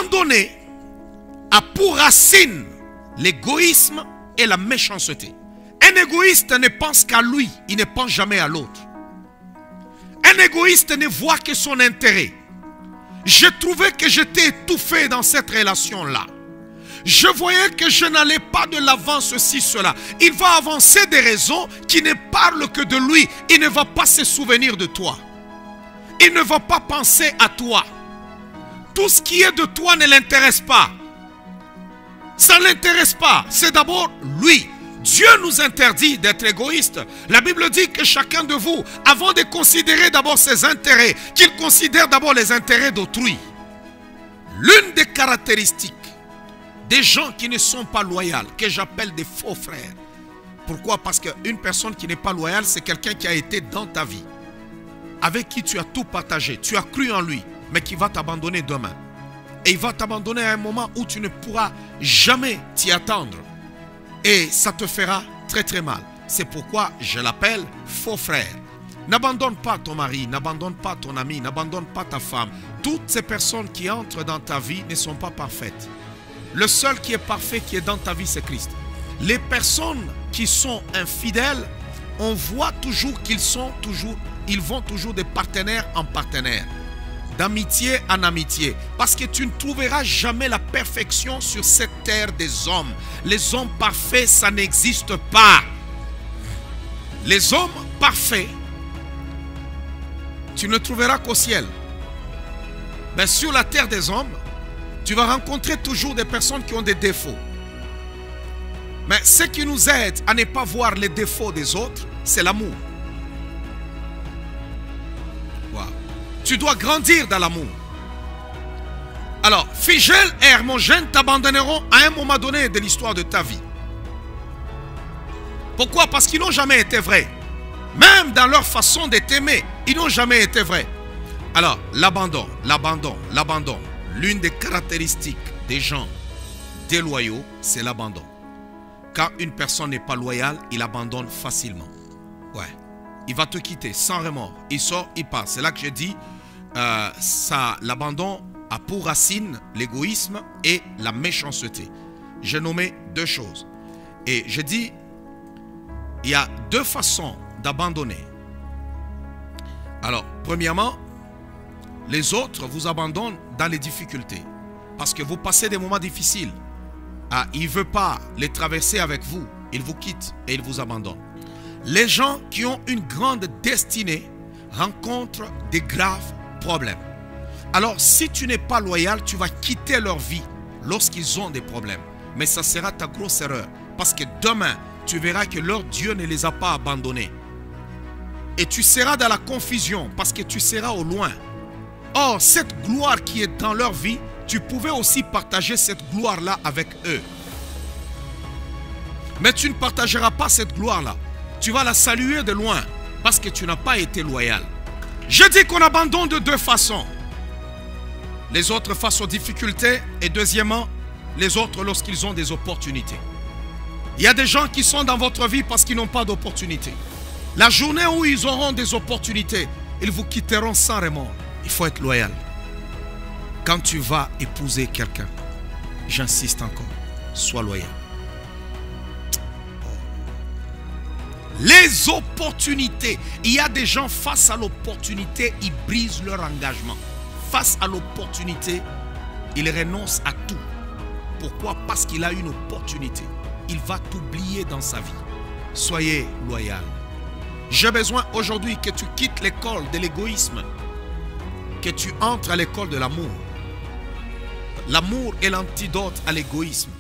Abandonner a pour racine l'égoïsme et la méchanceté. Un égoïste ne pense qu'à lui, il ne pense jamais à l'autre. Un égoïste ne voit que son intérêt. Je trouvais que j'étais étouffé dans cette relation-là. Je voyais que je n'allais pas de l'avant, ceci, cela. Il va avancer des raisons qui ne parlent que de lui. Il ne va pas se souvenir de toi. Il ne va pas penser à toi. Tout ce qui est de toi ne l'intéresse pas. Ça ne l'intéresse pas. C'est d'abord lui. Dieu nous interdit d'être égoïste. La Bible dit que chacun de vous, avant de considérer d'abord ses intérêts, qu'il considère d'abord les intérêts d'autrui. L'une des caractéristiques des gens qui ne sont pas loyaux, que j'appelle des faux frères. Pourquoi? Parce qu'une personne qui n'est pas loyale, c'est quelqu'un qui a été dans ta vie, avec qui tu as tout partagé, tu as cru en lui, mais qui va t'abandonner demain. Et il va t'abandonner à un moment où tu ne pourras jamais t'y attendre. Et ça te fera très très mal. C'est pourquoi je l'appelle faux frère. N'abandonne pas ton mari, n'abandonne pas ton ami, n'abandonne pas ta femme. Toutes ces personnes qui entrent dans ta vie ne sont pas parfaites. Le seul qui est parfait, qui est dans ta vie, c'est Christ. Les personnes qui sont infidèles, on voit toujours ils vont toujours de partenaire en partenaire, d'amitié en amitié, parce que tu ne trouveras jamais la perfection sur cette terre des hommes. Les hommes parfaits, ça n'existe pas. Les hommes parfaits, tu ne trouveras qu'au ciel. Mais sur la terre des hommes, tu vas rencontrer toujours des personnes qui ont des défauts. Mais ce qui nous aide à ne pas voir les défauts des autres, c'est l'amour. Wow. Tu dois grandir dans l'amour. Alors, Phygel et Hermogène t'abandonneront à un moment donné de l'histoire de ta vie. Pourquoi? Parce qu'ils n'ont jamais été vrais. Même dans leur façon de t'aimer, ils n'ont jamais été vrais. Alors, l'abandon. L'une des caractéristiques des gens déloyaux, c'est l'abandon. Quand une personne n'est pas loyale, il abandonne facilement. Ouais. Il va te quitter sans remords. Il sort, il part. C'est là que je dis, l'abandon a pour racine l'égoïsme et la méchanceté. J'ai nommé deux choses. Et je dis, il y a deux façons d'abandonner. Alors, premièrement, les autres vous abandonnent dans les difficultés. Parce que vous passez des moments difficiles. Ah, il ne veut pas les traverser avec vous. Il vous quitte et il vous abandonne. Les gens qui ont une grande destinée rencontrent des graves problèmes. Alors, si tu n'es pas loyal, tu vas quitter leur vie lorsqu'ils ont des problèmes. Mais ça sera ta grosse erreur. Parce que demain, tu verras que leur Dieu ne les a pas abandonnés. Et tu seras dans la confusion parce que tu seras au loin. Or, cette gloire qui est dans leur vie, tu pouvais aussi partager cette gloire-là avec eux. Mais tu ne partageras pas cette gloire-là. Tu vas la saluer de loin parce que tu n'as pas été loyal. Je dis qu'on abandonne de deux façons. Les autres face aux difficultés et deuxièmement, les autres lorsqu'ils ont des opportunités. Il y a des gens qui sont dans votre vie parce qu'ils n'ont pas d'opportunités. La journée où ils auront des opportunités, ils vous quitteront sans remords. Il faut être loyal. Quand tu vas épouser quelqu'un, j'insiste encore, sois loyal. Les opportunités. Il y a des gens face à l'opportunité, ils brisent leur engagement. Face à l'opportunité, ils renoncent à tout. Pourquoi? Parce qu'il a une opportunité. Il va t'oublier dans sa vie. Soyez loyal. J'ai besoin aujourd'hui que tu quittes l'école de l'égoïsme. Que tu entres à l'école de l'amour. L'amour est l'antidote à l'égoïsme.